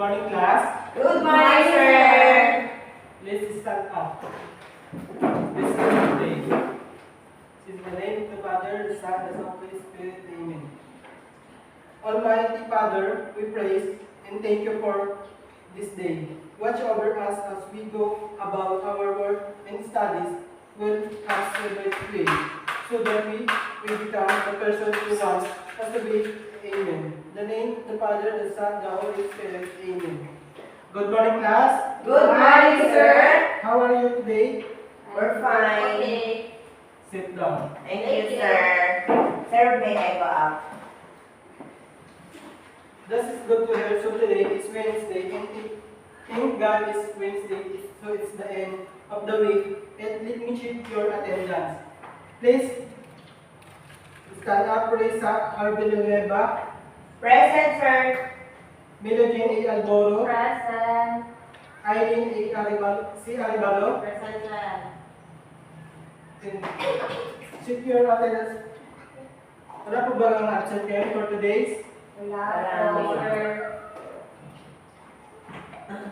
morning, class. Good morning, sir. Let's stand up. Let's start today. In the name of the Father, the Son, and the Holy Spirit. Amen. Almighty Father, we praise and thank you for this day. Watch over us as we go about our work and studies. Will us every way, so that we become the person you want us to be. Amen. In the name of the Father, the Son, and the Holy Spirit. Amen. Good morning, class. Good morning, sir. How are you today? We're fine. Okay. Sit down. Thank you, sir. Sir, may I go up? This is good to hear. So today is Wednesday, and thank God it's Wednesday, so it's the end of the week. And let me check your attendance. Please stand up, raise up, Arvin Villanueva, Present, sir. Melodine A. Alboro, Present. Eileen A. Aribalo, Present, sir. and check your attendance. Wala po ba ang absent kayo for today's? Wala Wala. po, sir.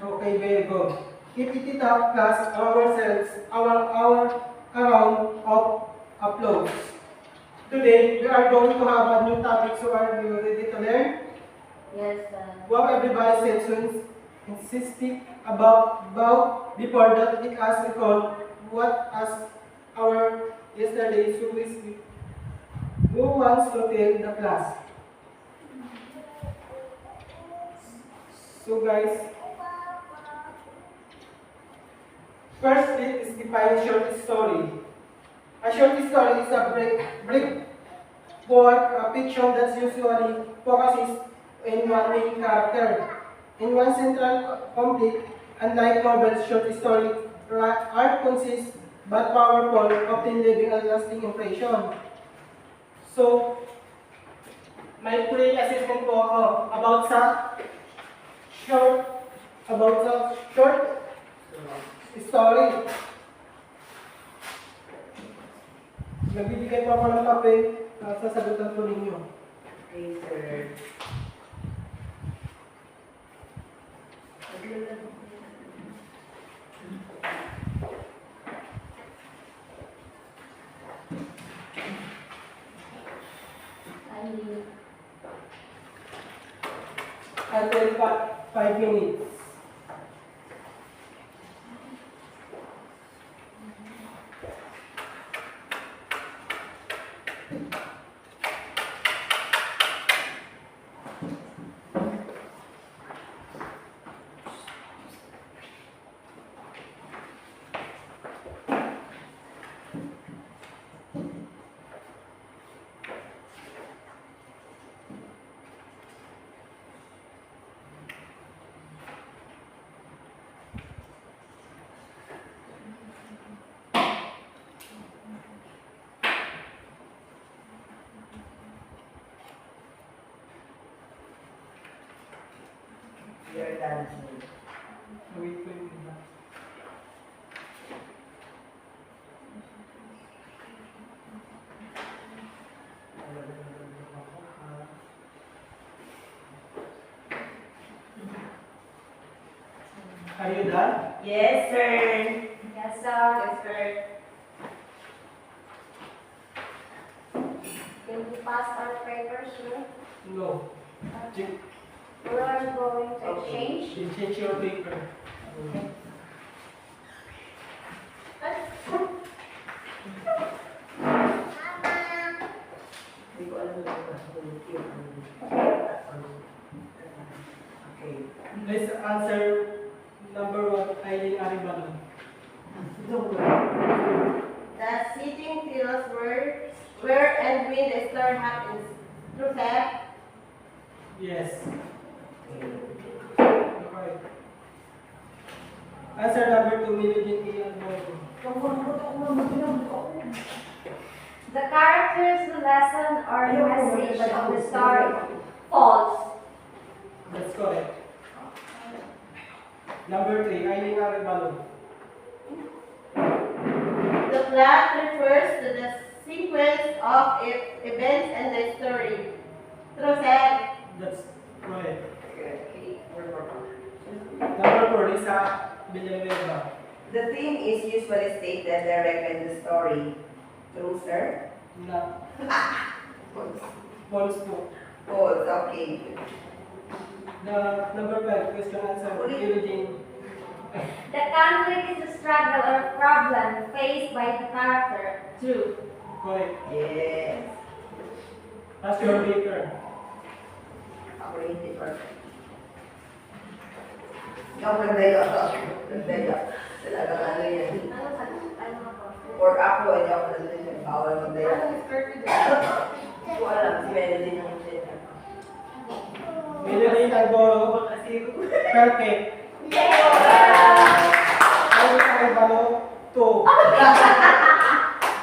Okay, very good. Keep it up, class, ourselves, our round of applause. Today, we are going to have a new topic, so are you ready to learn? Yes, sir. What everybody sessions insisting about before that let us recall what as our yesterday who wants to tell the class? So guys, first let's define short story. A short story is a brief fiction that usually focuses in one main character. In one central conflict, unlike novels, short stories are concise but powerful, often leaving a lasting impression. So, may pre-assessment po ako about sa short story. Nagbibigay po ako ng papel, sasagutan po ninyo. Okay, sir. Ay, Until 5 minutes. You're done. Wait po yung iba. Are you done? Yes, sir. yes, sir. Yes, sir. Can we pass our papers, sir? No. Change We are going to exchange. change your paper. Hindi ko alam kung ano yung Okay. Let's answer number 1, Eileen Aribalo. The setting tells where and when the story happens. True, sir? Yes. Okay. Answer number 2, Melodine A. Alboro. The characters, the lesson, or the message of the story. False. That's correct. Number 3, Eileen Aribalo. The plot refers to the sequence of events and the story. True, sir? That's correct. Okay. sa Villanueva. The theme is usually stated directly in the story. True, sir? Na False. false po. False, okay. The number 5, question answer. Eugene. The conflict is a struggle or problem faced by the character. True. Correct. Yes. Ask your baker. Ako hindi perfect. Ikaw magdayo ako. Magdayo. Talagang ano yan. Ano ako? Or ako, hindi ako nandun. Bawal magdayo. Hindi ko alam. Si Melody nang hindi. Melody Alboro. Perfect. Luis Albano, 2.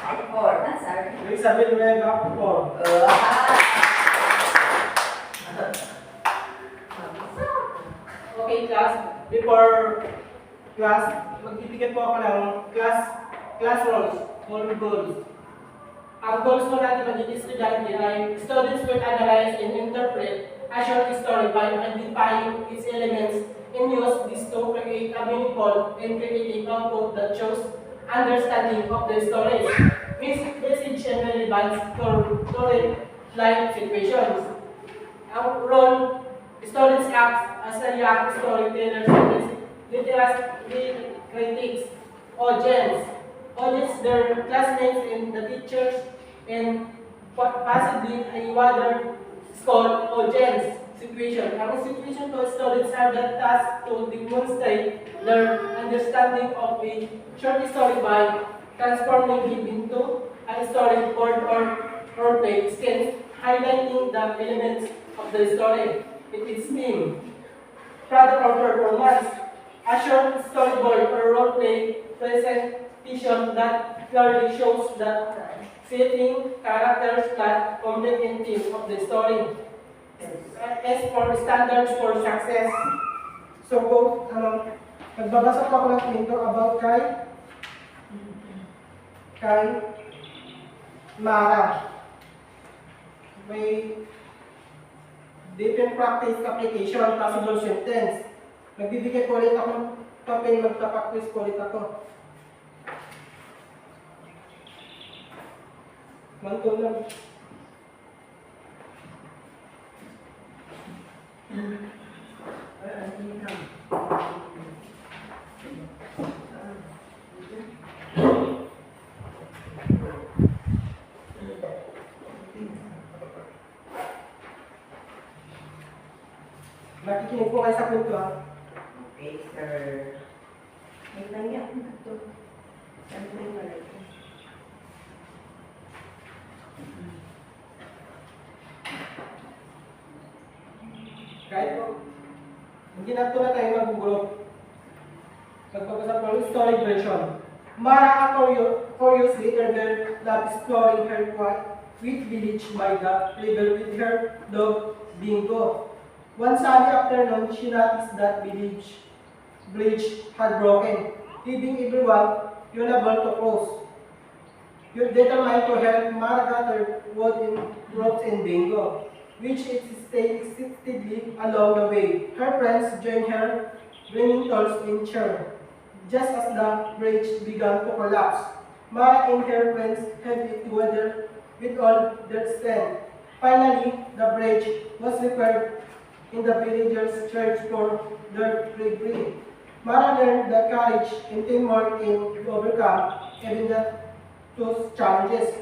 Ay, four. Sorry. Luis Villanueva, 4. Okay, class. Before class, magbibigay po ako ng class roles or goals. Ang goals po natin magiging estudyante ay students will analyze and interpret a short story by identifying its elements and use this to create a meaningful and creative output that shows understanding of the stories, message and relevance to life situations. Ang role, students act as a young storytellers, literary critics, audience, their classmates and the teachers, and possibly a wider school audience situation. Ang situation to students are the task to demonstrate their understanding of a short story by transforming it into a storyboard or role-play skills, highlighting the elements of the story, its theme, product or performance, a short storyboard or role-play presentation that clearly shows the setting, characters, plot, content, and theme of the story. As for standards for success. So, nagbabasa pa ako ng kwento about kay Mara. May different practice application, possible sentence. Nagbibigay ko ulit ako ng papel, magpa-practice ko ulit ako. Mantol lang. Nakikinig po kayo sa kwento, ha? Okay, sir. May tanya na ito. Saan ko yung malaki? Kahit po, hindi na ito na tayo mag-group. Magpapasap ko yung story version. Mara curiously earlier love exploring her quiet village by the river with her dog Bingo. One sunny afternoon, she noticed that bridge had broken, leaving everyone unable to cross. Determined to help, Mara gathered wood and ropes and Bingo, which excitedly along the way. Her friends joined her, bringing tools and chair. Just as the bridge began to collapse, Mara and her friends held it together with all their strength. Finally, the bridge was repaired in the villagers' church for their bravery. Mara learned that courage and teamwork can overcome even those challenges.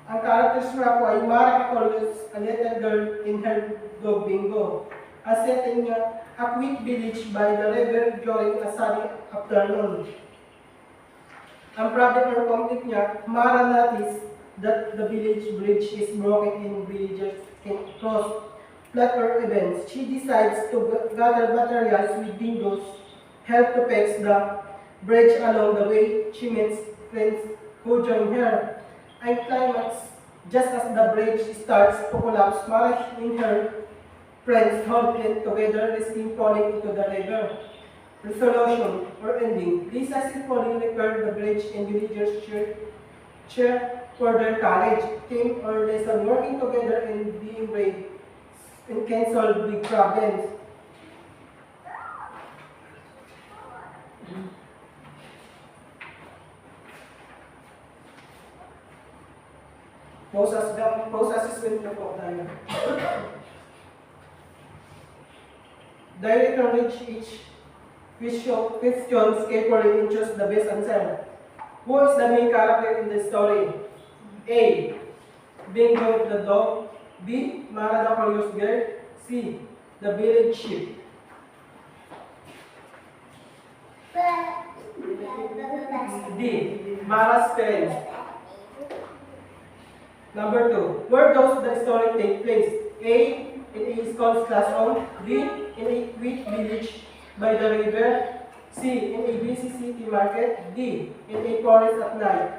Ang characters nga po ay Mara Aquarius, a little girl in her dog Bingo, a setting a quiet village by the river during a sunny afternoon. Ang problem or conflict niya, Mara noticed that the village bridge is broken and villagers can cross. Plot or events, she decides to gather materials with Bingo's help to fix the bridge. Along the way, she meets friends who join her. And climax, just as the bridge starts to collapse, Mara and her friends hold it together, risking falling into the river. Resolution or ending, they successfully repaired the bridge and villagers cheer for their courage, team or lesson, working together and being brave and can solve big problems. Post-assessment na po tayo. Direct and reach each questions carefully and choose the best answer. Who is the main character in the story? A. Bingo the dog. B. Mara the curious girl. C. The village sheep. D. Mara's parents. Number 2. Where does the story take place? A. In a school's classroom. B. In a wheat village by the river. C. In a busy city market. D. In a forest at night.